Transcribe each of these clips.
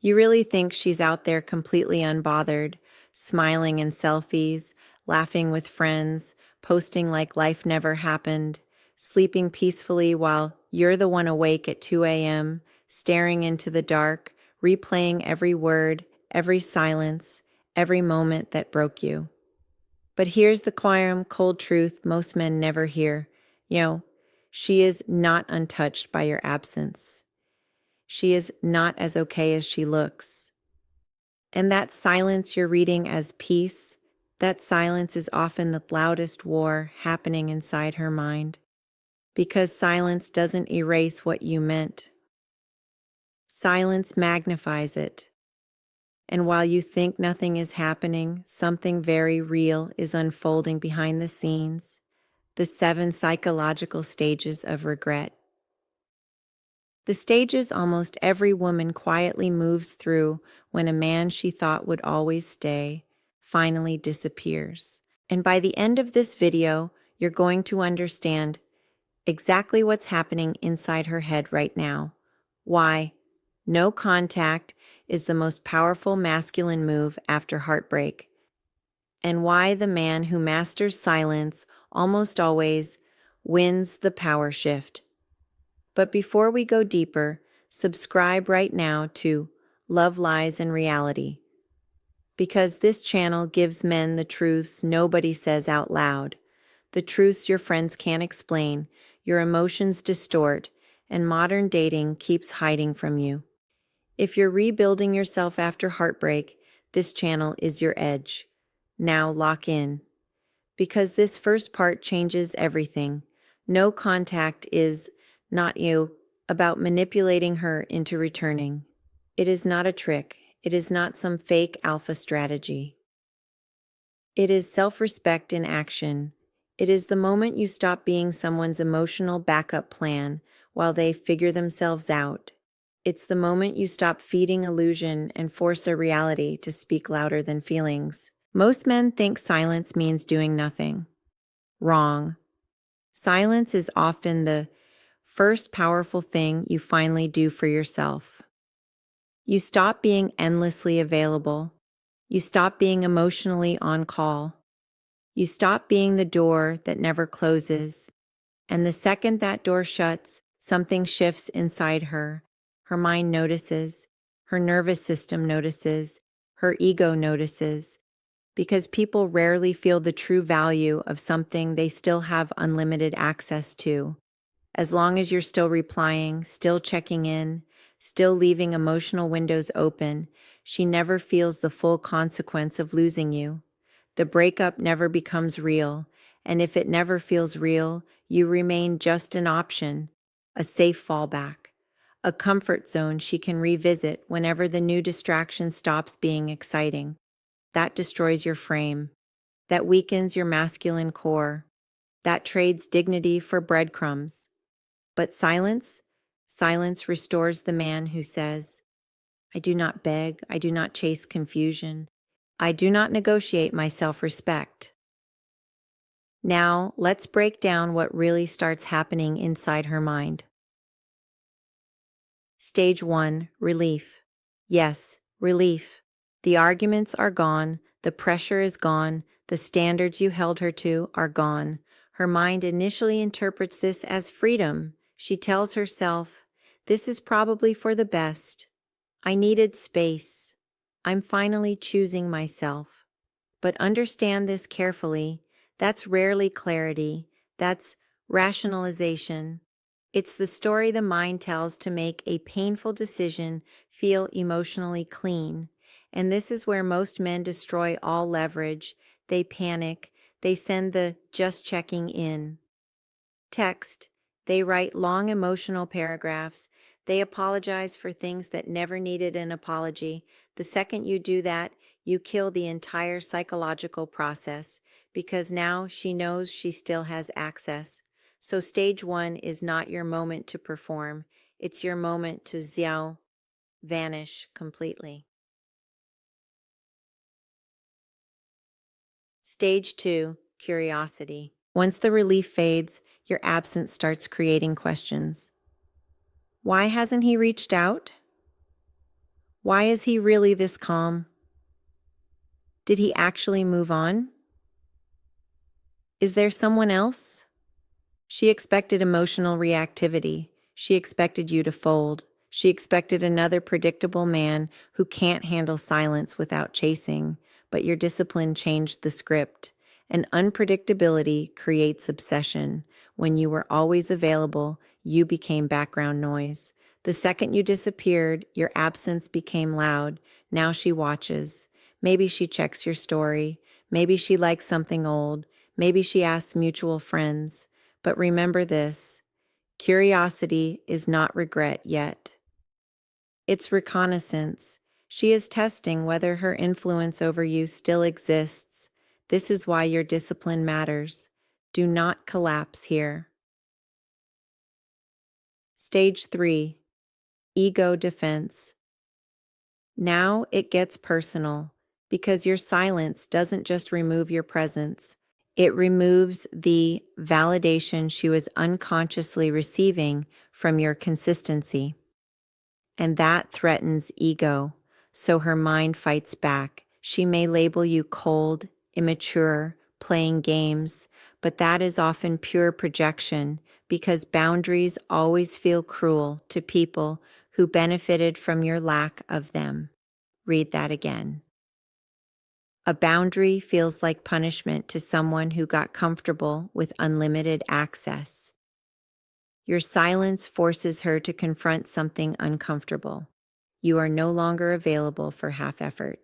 You really think she's out there completely unbothered, smiling in selfies, laughing with friends, posting like life never happened, sleeping peacefully while you're the one awake at 2 a.m., staring into the dark, replaying every word, every silence, every moment that broke you. But here's the cold truth most men never hear. She is not untouched by your absence. She is not as okay as she looks. And that silence you're reading as peace, that silence is often the loudest war happening inside her mind. Because silence doesn't erase what you meant. Silence magnifies it. And while you think nothing is happening, something very real is unfolding behind the scenes. The 7 psychological stages of regret. The stages almost every woman quietly moves through when a man she thought would always stay finally disappears. And by the end of this video, you're going to understand exactly what's happening inside her head right now. Why no contact is the most powerful masculine move after heartbreak. And why the man who masters silence almost always wins the power shift. But before we go deeper, subscribe right now to Love, Lies, and Reality. Because this channel gives men the truths nobody says out loud, the truths your friends can't explain, your emotions distort, and modern dating keeps hiding from you. If you're rebuilding yourself after heartbreak, this channel is your edge. Now lock in. Because this first part changes everything. No contact is not you about manipulating her into returning. It is not a trick. It is not some fake alpha strategy. It is self-respect in action. It is the moment you stop being someone's emotional backup plan while they figure themselves out. It's the moment you stop feeding illusion and force a reality to speak louder than feelings. Most men think silence means doing nothing. Wrong. Silence is often the first powerful thing you finally do for yourself. You stop being endlessly available. You stop being emotionally on call. You stop being the door that never closes. And the second that door shuts, something shifts inside her. Her mind notices. Her nervous system notices. Her ego notices. Because people rarely feel the true value of something they still have unlimited access to. As long as you're still replying, still checking in, still leaving emotional windows open, she never feels the full consequence of losing you. The breakup never becomes real, and if it never feels real, you remain just an option, a safe fallback, a comfort zone she can revisit whenever the new distraction stops being exciting. That destroys your frame. That weakens your masculine core. That trades dignity for breadcrumbs. But silence restores the man who says, I do not beg, I do not chase confusion. I do not negotiate my self-respect. Now, let's break down what really starts happening inside her mind. Stage 1, relief. Yes, relief. The arguments are gone, the pressure is gone, the standards you held her to are gone. Her mind initially interprets this as freedom. She tells herself, this is probably for the best. I needed space. I'm finally choosing myself. But understand this carefully. That's rarely clarity. That's rationalization. It's the story the mind tells to make a painful decision feel emotionally clean. And this is where most men destroy all leverage. They panic. They send the just checking in text. They write long emotional paragraphs. They apologize for things that never needed an apology. The second you do that, you kill the entire psychological process because now she knows she still has access. So stage 1 is not your moment to perform. It's your moment to vanish completely. Stage 2, curiosity. Once the relief fades, your absence starts creating questions. Why hasn't he reached out? Why is he really this calm? Did he actually move on? Is there someone else? She expected emotional reactivity. She expected you to fold. She expected another predictable man who can't handle silence without chasing, but your discipline changed the script. And unpredictability creates obsession. When you were always available, you became background noise. The second you disappeared, your absence became loud. Now she watches. Maybe she checks your story. Maybe she likes something old. Maybe she asks mutual friends. But remember this, curiosity is not regret yet. It's reconnaissance. She is testing whether her influence over you still exists. This is why your discipline matters. Do not collapse here. Stage 3. Ego defense. Now it gets personal, because your silence doesn't just remove your presence. It removes the validation she was unconsciously receiving from your consistency. And that threatens ego, so her mind fights back. She may label you cold, immature, playing games, but that is often pure projection, because boundaries always feel cruel to people who benefited from your lack of them. Read that again. A boundary feels like punishment to someone who got comfortable with unlimited access. Your silence forces her to confront something uncomfortable. You are no longer available for half effort,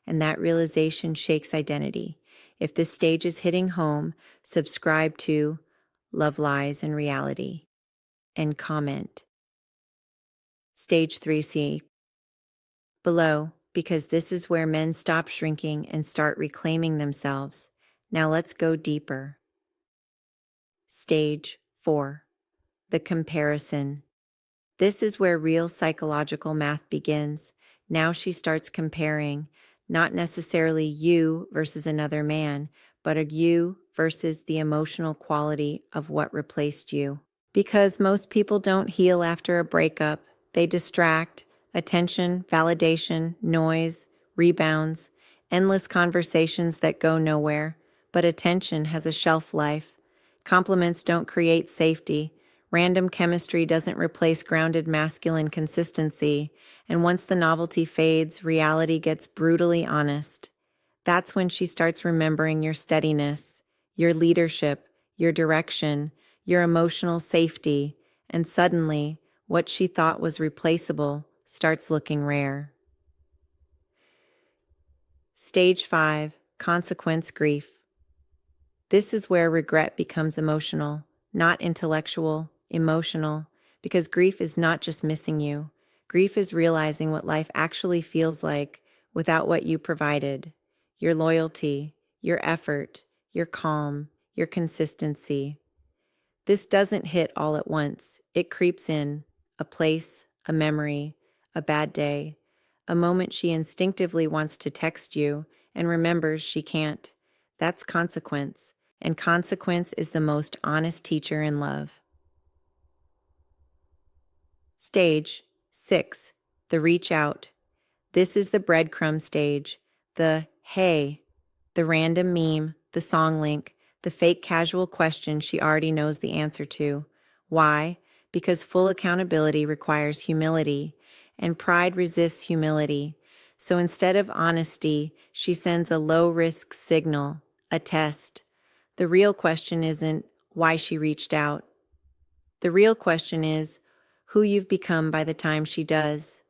and that realization shakes identity. If this stage is hitting home, subscribe to Love Lies and Reality and comment. Stage 3C below, because this is where men stop shrinking and start reclaiming themselves. Now let's go deeper. Stage 4. The comparison. This is where real psychological math begins. Now she starts comparing, not necessarily you versus another man, but a you versus the emotional quality of what replaced you. Because most people don't heal after a breakup, they distract, attention, validation, noise, rebounds, endless conversations that go nowhere. But attention has a shelf life. Compliments don't create safety. Random chemistry doesn't replace grounded masculine consistency. And once the novelty fades, reality gets brutally honest. That's when she starts remembering your steadiness, your leadership, your direction, your emotional safety, and suddenly, what she thought was replaceable starts looking rare. Stage 5. Consequence grief. This is where regret becomes emotional, not intellectual, emotional, because grief is not just missing you. Grief is realizing what life actually feels like without what you provided. Your loyalty, your effort, your calm, your consistency. This doesn't hit all at once. It creeps in, a place, a memory, a bad day, a moment she instinctively wants to text you and remembers she can't. That's consequence, and consequence is the most honest teacher in love. Stage 6. The reach out. This is the breadcrumb stage. The hey, the random meme, the song link, the fake casual question she already knows the answer to. Why? Because full accountability requires humility, and pride resists humility. So instead of honesty, she sends a low-risk signal, a test. The real question isn't why she reached out. The real question is who you've become by the time she does.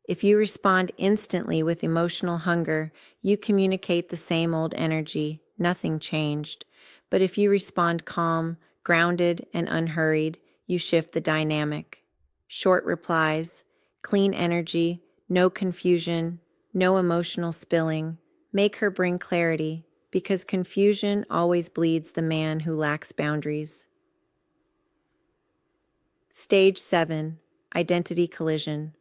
If you respond instantly with emotional hunger, you communicate the same old energy, nothing changed. But if you respond calm, grounded, and unhurried, you shift the dynamic. Short replies, clean energy, no confusion, no emotional spilling. Make her bring clarity, because confusion always bleeds the man who lacks boundaries. Stage 7. Identity collision.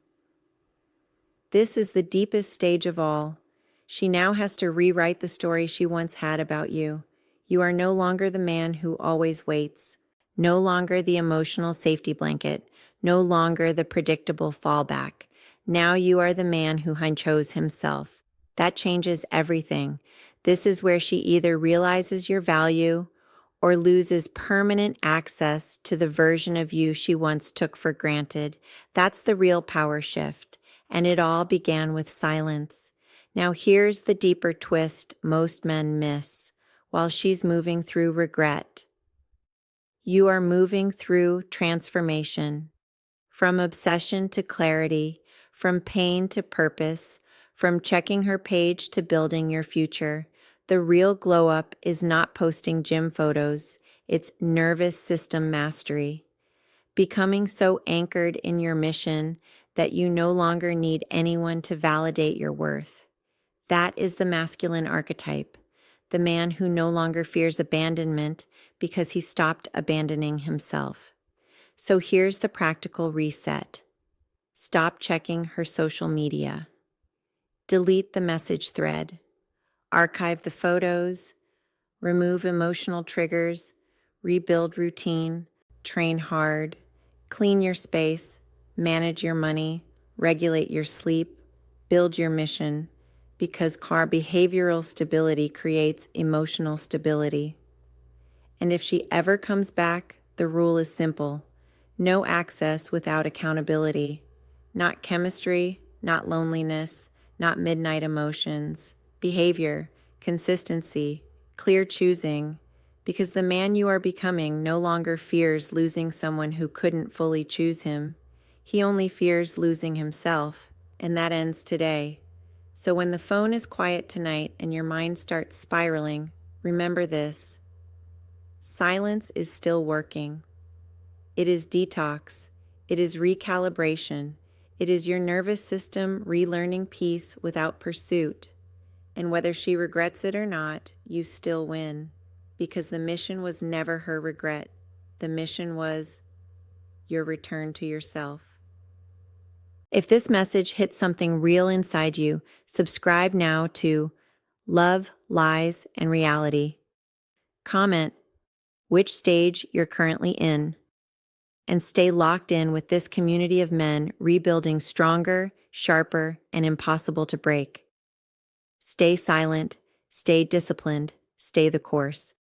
This is the deepest stage of all. She now has to rewrite the story she once had about you. You are no longer the man who always waits, no longer the emotional safety blanket, no longer the predictable fallback. Now you are the man who chose himself. That changes everything. This is where she either realizes your value or loses permanent access to the version of you she once took for granted. That's the real power shift. And it all began with silence. Now here's the deeper twist most men miss. While she's moving through regret, you are moving through transformation. From obsession to clarity, from pain to purpose, from checking her page to building your future. The real glow up is not posting gym photos, it's nervous system mastery. Becoming so anchored in your mission that you no longer need anyone to validate your worth. That is the masculine archetype, the man who no longer fears abandonment because he stopped abandoning himself. So here's the practical reset. Stop checking her social media. Delete the message thread. Archive the photos. Remove emotional triggers. Rebuild routine. Train hard. Clean your space. Manage your money. Regulate your sleep. Build your mission. Because behavioral stability creates emotional stability. And if she ever comes back, the rule is simple. No access without accountability. Not chemistry, not loneliness, not midnight emotions. Behavior, consistency, clear choosing. Because the man you are becoming no longer fears losing someone who couldn't fully choose him. He only fears losing himself, and that ends today. So when the phone is quiet tonight and your mind starts spiraling, remember this. Silence is still working. It is detox. It is recalibration. It is your nervous system relearning peace without pursuit. And whether she regrets it or not, you still win. Because the mission was never her regret. The mission was your return to yourself. If this message hits something real inside you, subscribe now to Love, Lies, and Reality. Comment which stage you're currently in, and stay locked in with this community of men rebuilding stronger, sharper, and impossible to break. Stay silent, stay disciplined, stay the course.